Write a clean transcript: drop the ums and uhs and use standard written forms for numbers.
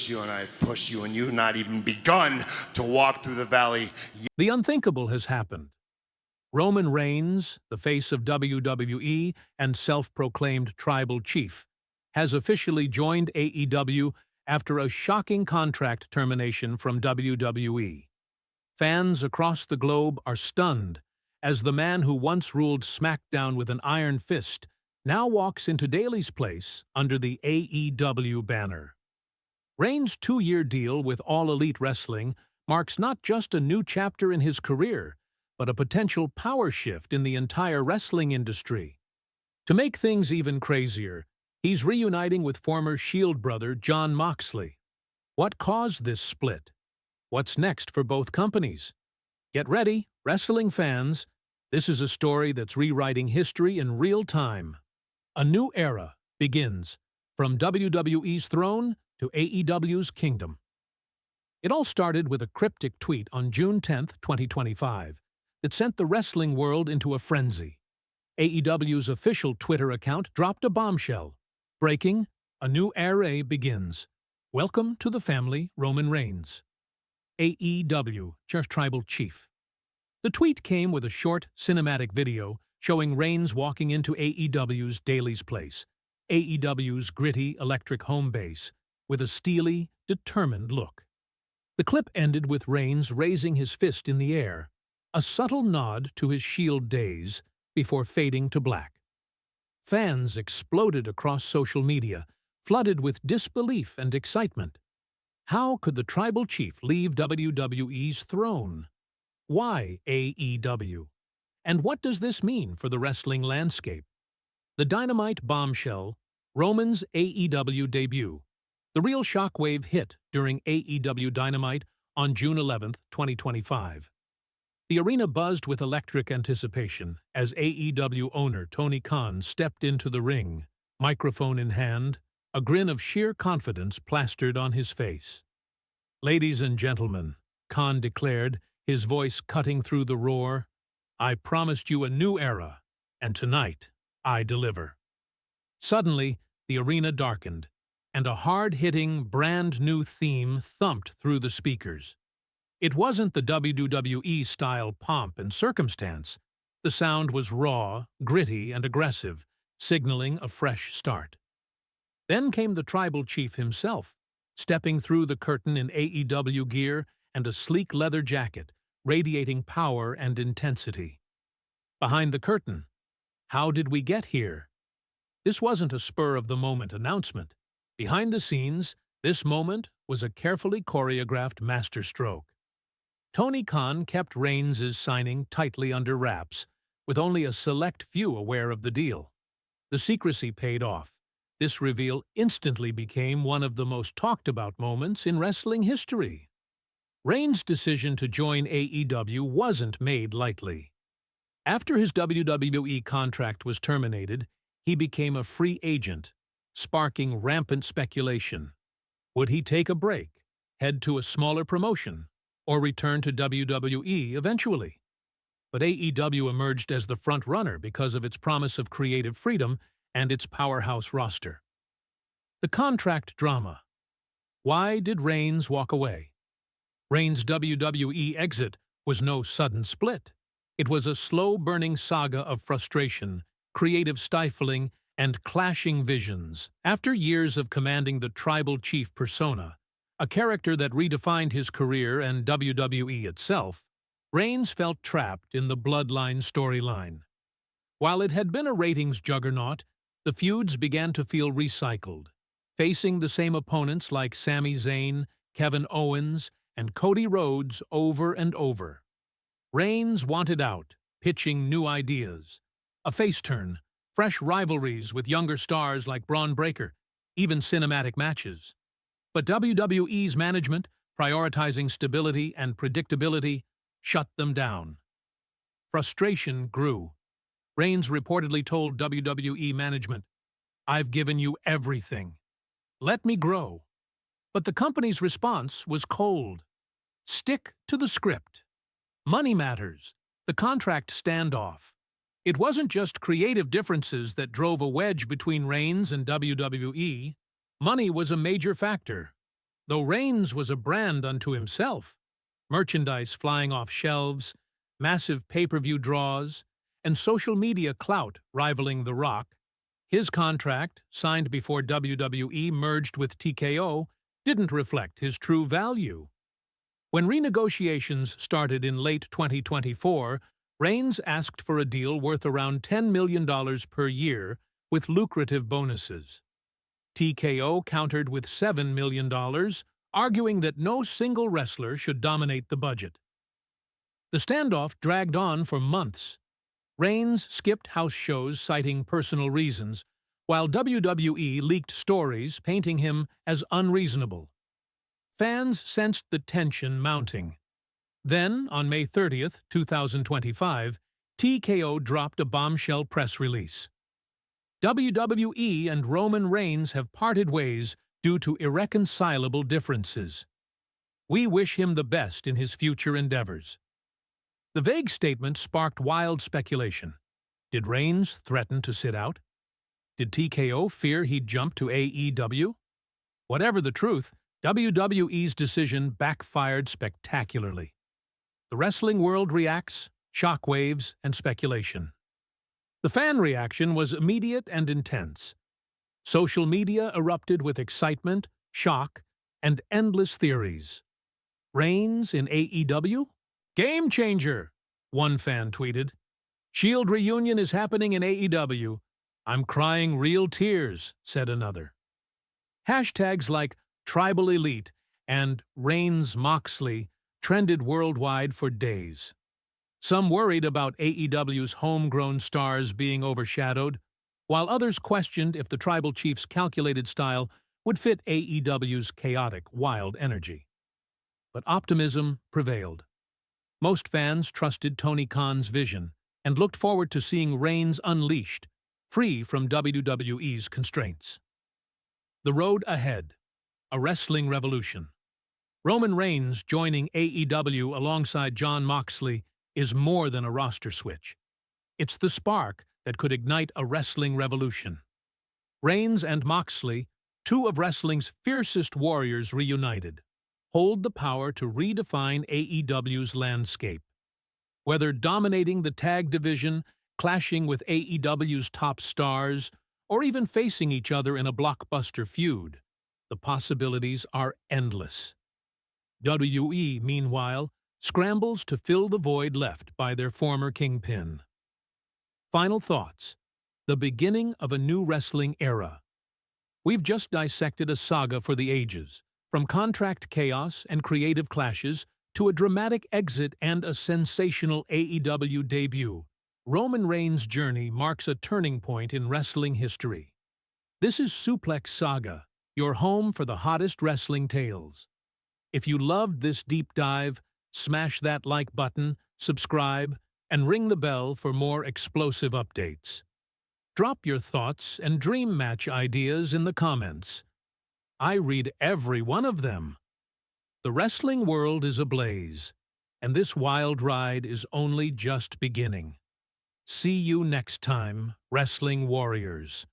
you and I push you and you've not even begun to walk through the valley. The unthinkable has happened. Roman Reigns, the face of WWE and self-proclaimed tribal chief, has officially joined AEW after a shocking contract termination from WWE. Fans across the globe are stunned as the man who once ruled SmackDown with an iron fist now walks into Daly's place under the AEW banner. Reigns' 2-year deal with All Elite Wrestling marks not just a new chapter in his career, but a potential power shift in the entire wrestling industry. To make things even crazier, he's reuniting with former Shield brother Jon Moxley. What caused this split? What's next for both companies? Get ready, wrestling fans. This is a story that's rewriting history in real time. A new era begins, from WWE's throne to AEW's kingdom. It all started with a cryptic tweet on June 10, 2025, that sent the wrestling world into a frenzy. AEW's official Twitter account dropped a bombshell. Breaking, a new era begins. Welcome to the family, Roman Reigns. AEW, Tribal Chief. The tweet came with a short, cinematic video showing Reigns walking into AEW's Daly's Place, AEW's gritty, electric home base, with a steely, determined look. The clip ended with Reigns raising his fist in the air, a subtle nod to his Shield days, before fading to black. Fans exploded across social media, flooded with disbelief and excitement. How could the tribal chief leave WWE's throne? Why AEW? And what does this mean for the wrestling landscape? The Dynamite bombshell, Roman's AEW debut. The real shockwave hit during AEW Dynamite on June 11, 2025. The arena buzzed with electric anticipation as AEW owner Tony Khan stepped into the ring, microphone in hand, a grin of sheer confidence plastered on his face. "Ladies and gentlemen," Khan declared, his voice cutting through the roar, "I promised you a new era, and tonight I deliver." Suddenly, the arena darkened, and a hard-hitting, brand-new theme thumped through the speakers. It wasn't the WWE-style pomp and circumstance. The sound was raw, gritty, and aggressive, signaling a fresh start. Then came the tribal chief himself, stepping through the curtain in AEW gear and a sleek leather jacket, radiating power and intensity. Behind the curtain, how did we get here? This wasn't a spur-of-the-moment announcement. Behind the scenes, this moment was a carefully choreographed masterstroke. Tony Khan kept Reigns' signing tightly under wraps, with only a select few aware of the deal. The secrecy paid off. This reveal instantly became one of the most talked-about moments in wrestling history. Reigns' decision to join AEW wasn't made lightly. After his WWE contract was terminated, he became a free agent, sparking rampant speculation. Would he take a break, head to a smaller promotion, or return to WWE eventually? But AEW emerged as the front-runner because of its promise of creative freedom and its powerhouse roster. The contract drama. Why did Reigns walk away? Reigns' WWE exit was no sudden split. It was a slow-burning saga of frustration, creative stifling, and clashing visions. After years of commanding the tribal chief persona, a character that redefined his career and WWE itself, Reigns felt trapped in the Bloodline storyline. While it had been a ratings juggernaut, the feuds began to feel recycled, facing the same opponents like Sami Zayn, Kevin Owens, and Cody Rhodes over and over. Reigns wanted out, pitching new ideas. A face turn, fresh rivalries with younger stars like Braun Breaker, even cinematic matches. But WWE's management, prioritizing stability and predictability, shut them down. Frustration grew. Reigns reportedly told WWE management, "I've given you everything. Let me grow." But the company's response was cold. Stick to the script. Money matters. The contract standoff. It wasn't just creative differences that drove a wedge between Reigns and WWE. Money was a major factor. though Reigns was a brand unto himself. Merchandise flying off shelves, massive pay-per-view draws, and social media clout rivaling The Rock, his contract, signed before WWE merged with TKO, didn't reflect his true value. When renegotiations started in late 2024, Reigns asked for a deal worth around $10 million per year with lucrative bonuses. TKO countered with $7 million, arguing that no single wrestler should dominate the budget. The standoff dragged on for months. Reigns skipped house shows citing personal reasons, while WWE leaked stories painting him as unreasonable. Fans sensed the tension mounting. Then, on May 30th, 2025, TKO dropped a bombshell press release. WWE and Roman Reigns have parted ways due to irreconcilable differences. We wish him the best in his future endeavors. The vague statement sparked wild speculation. Did Reigns threaten to sit out? Did TKO fear he'd jump to AEW? Whatever the truth, WWE's decision backfired spectacularly. The wrestling world reacts, shockwaves, and speculation. The fan reaction was immediate and intense. Social media erupted with excitement, shock, and endless theories. Reigns in AEW? Game changer, one fan tweeted. Shield reunion is happening in AEW. I'm crying real tears, said another. Hashtags like Tribal Elite and Reigns Moxley trended worldwide for days. Some worried about AEW's homegrown stars being overshadowed, while others questioned if the Tribal Chief's calculated style would fit AEW's chaotic, wild energy. But optimism prevailed. Most fans trusted Tony Khan's vision and looked forward to seeing Reigns unleashed, free from WWE's constraints. The road ahead. A wrestling revolution. Roman Reigns joining AEW alongside Jon Moxley is more than a roster switch. It's the spark that could ignite a wrestling revolution. Reigns and Moxley, two of wrestling's fiercest warriors reunited, hold the power to redefine AEW's landscape. Whether dominating the tag division, clashing with AEW's top stars, or even facing each other in a blockbuster feud, the possibilities are endless. WWE, meanwhile, scrambles to fill the void left by their former kingpin. Final thoughts. The beginning of a new wrestling era. We've just dissected a saga for the ages, from contract chaos and creative clashes to a dramatic exit and a sensational AEW debut. Roman Reigns' journey marks a turning point in wrestling history. This is Suplex Saga, your home for the hottest wrestling tales. If you loved this deep dive, smash that like button, subscribe, and ring the bell for more explosive updates. Drop your thoughts and dream match ideas in the comments. I read every one of them. The wrestling world is ablaze, and this wild ride is only just beginning. See you next time, Wrestling Warriors.